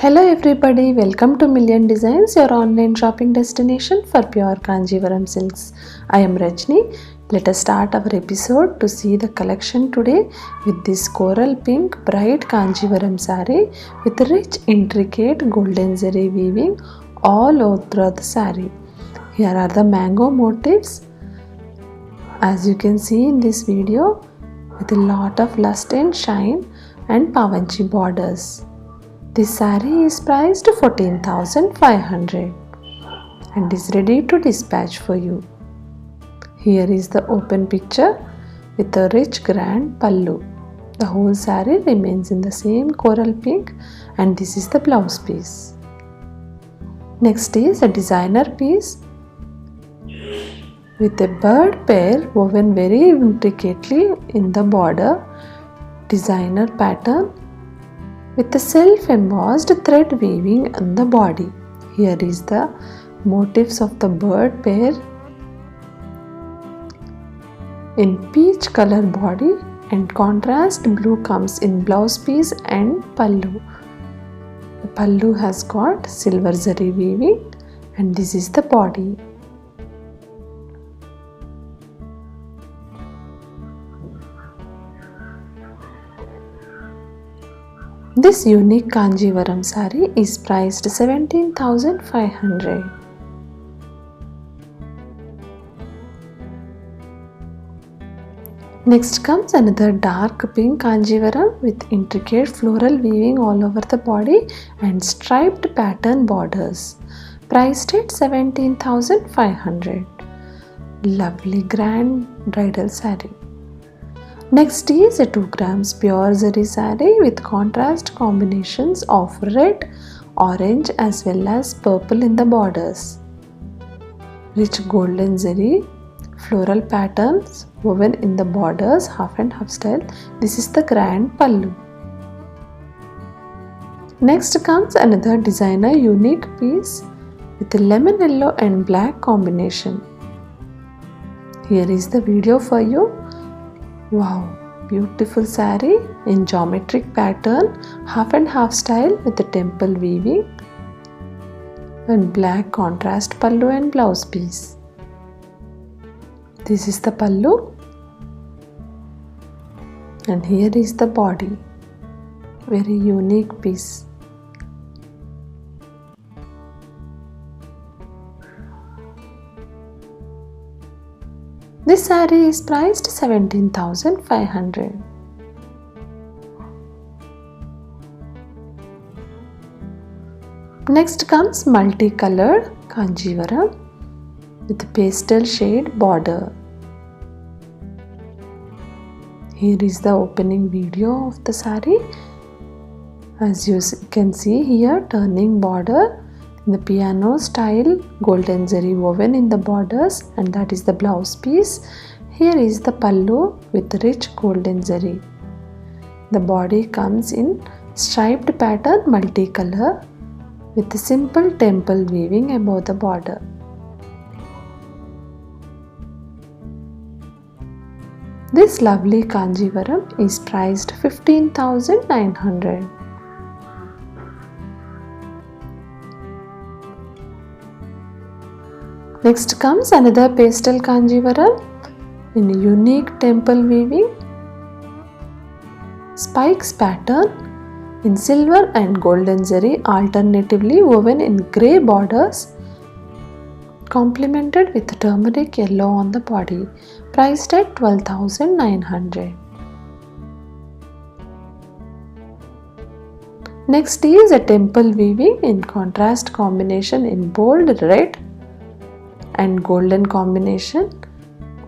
Hello everybody, welcome to Million Designs, your online shopping destination for pure Kanjivaram silks. I am Rajni. Let us start our episode to see the collection today with this coral pink bright Kanjivaram saree with rich intricate golden zari weaving all over the saree. Here are the mango motifs as you can see in this video with a lot of lust and shine and pavanchi borders. This saree is priced 14,500 and is ready to dispatch for you. Here is the open picture with a rich grand pallu. The whole saree remains in the same coral pink and this is the blouse piece. Next is a designer piece with a bird pair woven very intricately in the border, designer pattern with the self-embossed thread weaving on the body. Here is the motifs of the bird pair in peach color body and contrast blue comes in blouse piece and pallu. The pallu has got silver zari weaving and this is the body. This unique Kanjivaram saree is priced 17,500. Next comes another dark pink Kanjivaram with intricate floral weaving all over the body and striped pattern borders. Priced at 17,500. Lovely grand bridal saree. Next is a 2 grams pure zari saree with contrast combinations of red, orange as well as purple in the borders. Rich golden zari, floral patterns woven in the borders, half and half style. This is the grand pallu. Next comes another designer unique piece with a lemon yellow and black combination. Here is the video for you. Wow, beautiful saree in geometric pattern, half and half style with the temple weaving and black contrast pallu and blouse piece. This is the pallu and here is the body. Very unique piece. This saree is priced 17,500. Next comes multicolored Kanjivaram with pastel shade border. Here is the opening video of the saree. As you can see here, turning border in the piano style, golden zari woven in the borders and that is the blouse piece. Here is the pallu with rich golden zari. The body comes in striped pattern multicolor with the simple temple weaving above the border. This lovely Kanjivaram is priced 15,900. Next comes another pastel Kanjivaram in a unique temple weaving, spikes pattern in silver and golden zari alternatively woven in grey borders, complemented with turmeric yellow on the body, priced at 12,900. Next is a temple weaving in contrast combination in bold red and golden combination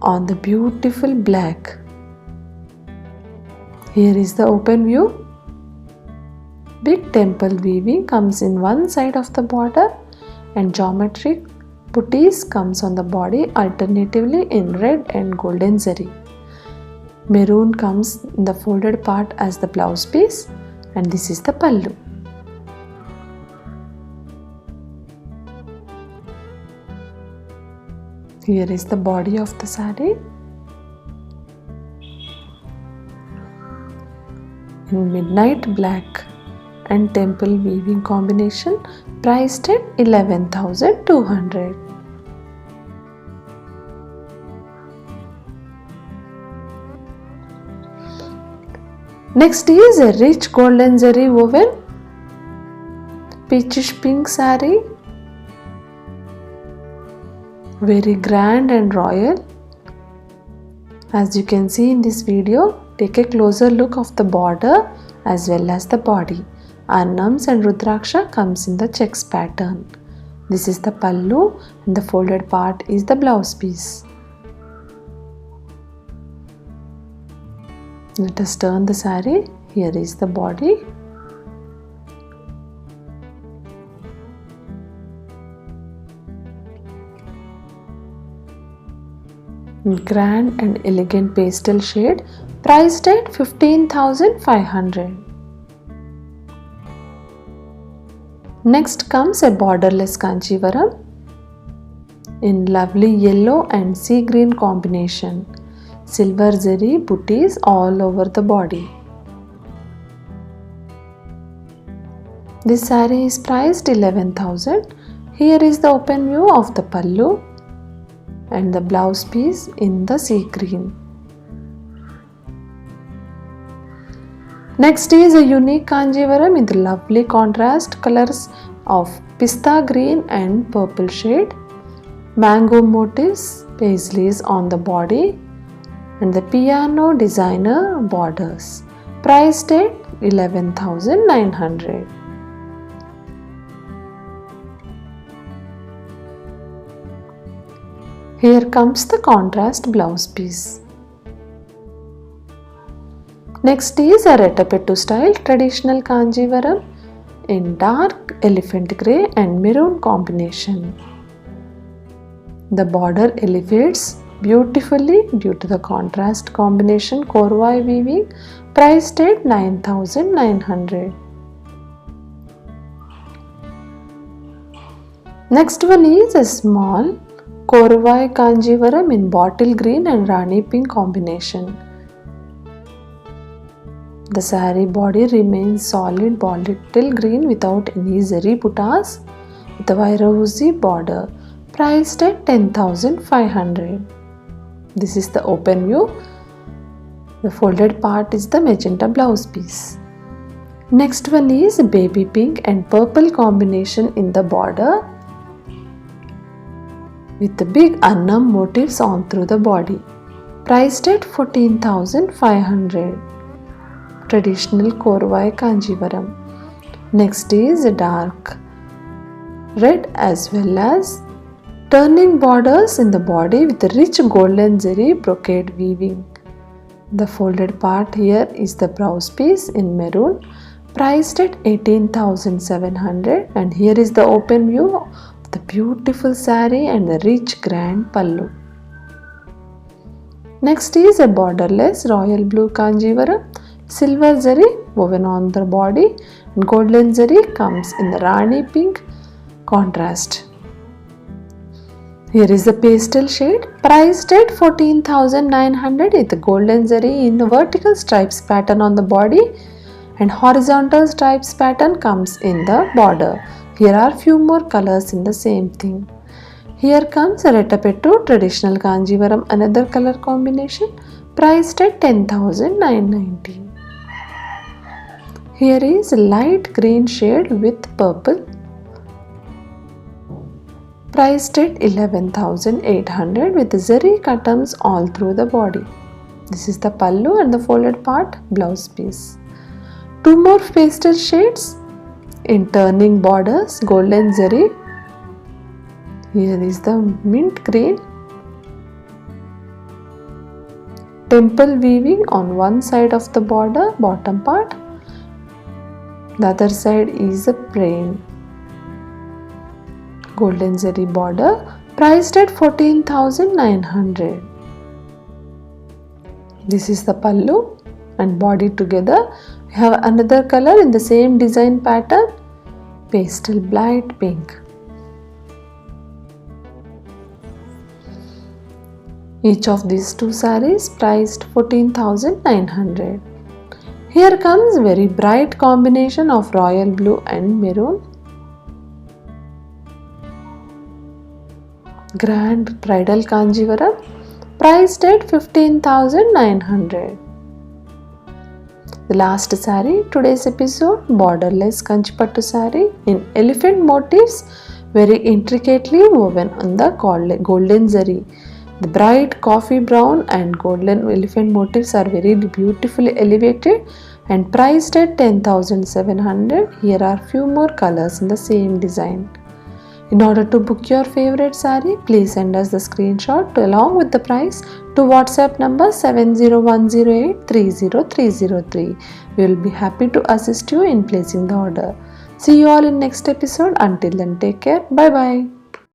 on the beautiful black. Here is the open view. Big temple weaving comes in one side of the border and geometric booties comes on the body alternatively in red and golden zari. Maroon comes in the folded part as the blouse piece and this is the pallu. Here is the body of the saree in midnight black and temple weaving combination, priced at 11,200. Next is a rich golden zari woven peachish pink saree, very grand and royal. As you can see in this video, take a closer look of the border as well as the body. Arnams and Rudraksha comes in the checks pattern. This is the pallu and the folded part is the blouse piece. Let us turn the saree. Here is the body. Grand and elegant pastel shade, priced at 15,500. Next comes a borderless Kanchivaram in lovely yellow and sea green combination. Silver zari booties all over the body. This saree is priced 11,000. Here is the open view of the pallu and the blouse piece in the sea green. Next is a unique Kanjivaram in the lovely contrast colors of pista green and purple shade, mango motifs, paisleys on the body and the piano designer borders, priced at 11,900. Here comes the contrast blouse piece. Next is a Rettapettu style traditional Kanjivaram in dark elephant grey and maroon combination. The border elevates beautifully due to the contrast combination Korvai weaving, priced at 9,900. Next one is a small Korvai Kanjivaram in bottle green and Rani pink combination. The saree body remains solid bottle green without any zari buttas with a Vairavuzi border, priced at 10,500. This is the open view. The folded part is the magenta blouse piece. Next one is baby pink and purple combination in the border with the big Annam motifs on through the body, priced at 14,500. Traditional Korvai Kanjivaram. Next is a dark red as well as turning borders in the body with the rich golden zari brocade weaving. The folded part here is the blouse piece in maroon, priced at 18,700, and here is the open view of the beautiful saree and the rich grand pallu. Next is a borderless royal blue Kanjivaram, silver zari woven on the body and golden zari comes in the Rani pink contrast. Here is the pastel shade, priced at 14,900 with the golden zari in the vertical stripes pattern on the body and horizontal stripes pattern comes in the border. Here are few more colors in the same thing. Here comes a Rettapettu traditional Kanjivaram, another color combination, priced at 10,990. Here is light green shade with purple, priced at 11,800 with zari cuttums all through the body. This is the pallu and the folded part blouse piece. Two more pastel shades in turning borders, golden zari. Here is the mint green, temple weaving on one side of the border, bottom part. The other side is a plain golden zari border, priced at 14,900. This is the pallu and body together. We have another color in the same design pattern, pastel bright pink. Each of these two sarees priced 14,900. Here comes very bright combination of royal blue and maroon. Grand bridal Kanjivaram, priced at 15,900. The last saree, today's episode, borderless Kanchipattu saree in elephant motifs, very intricately woven on the golden zari. The bright coffee brown and golden elephant motifs are very beautifully elevated and priced at 10,700. Here are few more colors in the same design. In order to book your favorite saree, please send us the screenshot along with the price to WhatsApp number 7010830303. We will be happy to assist you in placing the order. See you all in next episode. Until then, take care. Bye bye.